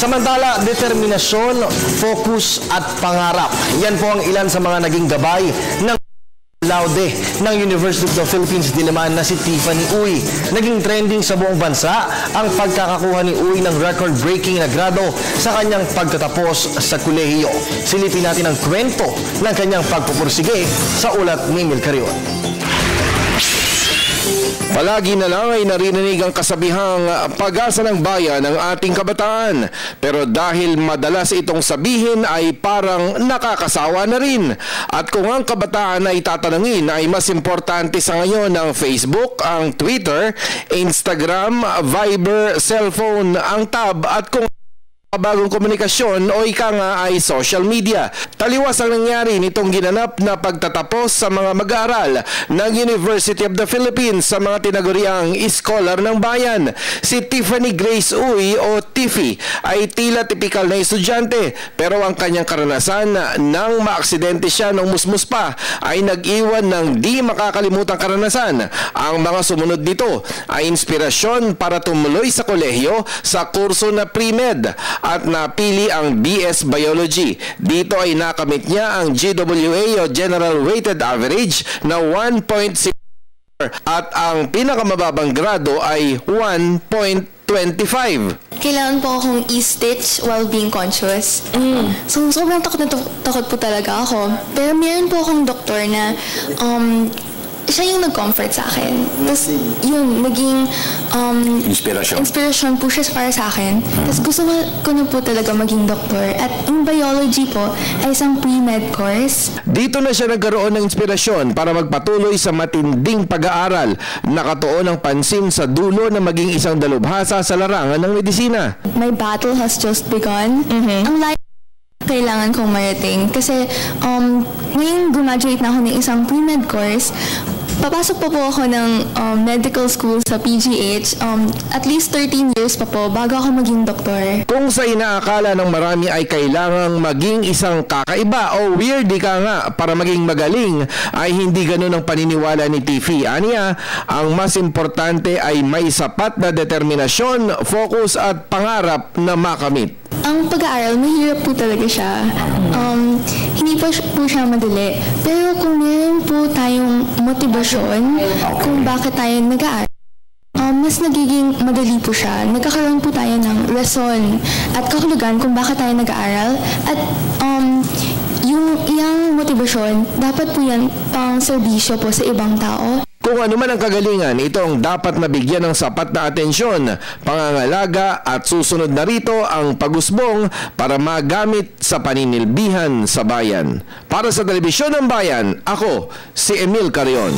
Samantala, determinasyon, focus at pangarap. Yan po ang ilan sa mga naging gabay ng laude ng University of the Philippines Diliman na si Tiffany Uy. Naging trending sa buong bansa ang pagkakakuha ni Uy ng record-breaking na grado sa kanyang pagtatapos sa kolehiyo. Silipin natin ang kwento ng kanyang pagpupursige sa ulat ni Emil Carion. Palagi na lang ay narinig ang kasabihang pag-asa ng bayan ng ating kabataan. Pero dahil madalas itong sabihin ay parang nakakasawa na rin. At kung ang kabataan ay tatanungin ay mas importante sa ngayon ang Facebook, ang Twitter, Instagram, Viber, cellphone, ang tab at kung bagong komunikasyon o ika nga ay social media. Taliwas ang nangyari nitong ginanap na pagtatapos sa mga mag-aaral ng University of the Philippines sa mga tinaguriang Scholar ng Bayan. Si Tiffany Grace Uy o Tiffy ay tila tipikal na estudyante pero ang kanyang karanasan nang maaksidente siya nung musmus pa ay nag-iwan ng di makakalimutang karanasan. Ang mga sumunod dito ay inspirasyon para tumuloy sa kolehiyo sa kurso na pre-med at napili ang BS Biology. Dito ay nakamit niya ang GWA o General Weighted Average na 1.6 at ang pinakamababang grado ay 1.25. Kailangan po akong i-stitch while being conscious. So, sobrang takot po talaga ako. Pero meron po akong doktor na siya yung nag-comfort sa akin. Tapos, yun, naging inspiration po siya para sa akin. Tapos, gusto ko na po talaga maging doktor. At yung biology po ay isang pre-med course. Dito na siya nagkaroon ng inspirasyon para magpatuloy sa matinding pag-aaral. Nakatuon ang pansin sa dulo na maging isang dalubhasa sa larangan ng medisina. My battle has just begun. Ang kailangan kong marating. Kasi, ngayon graduate na ako ng isang pre-med course. Papasok pa po ako ng medical school sa PGH. At least 13 years pa po bago ako maging doktor. Kung sa inaakala ng marami ay kailangang maging isang kakaiba o weird ka nga para maging magaling, ay hindi ganun ang paniniwala ni Tiffy. Aniya, ang mas importante ay may sapat na determinasyon, focus at pangarap na makamit. Ang pag-aaral, mahirap po talaga siya. Hindi po siya madali. Pero kung meron po tayong motibasyon kung bakit tayo nag-aaral, mas nagiging madali po siya. Nagkakaroon po tayo ng rason at kahulugan kung bakit tayo nag-aaral. At yung iyang motibasyon, dapat po yan pang serbisyo po sa ibang tao. Kung ano man ang kagalingan, ito ang dapat nabigyan ng sapat na atensyon, pangangalaga at susunod na rito ang pag-usbong para magamit sa paninilbihan sa bayan. Para sa Telebisyon ng Bayan, ako si Emil Carion.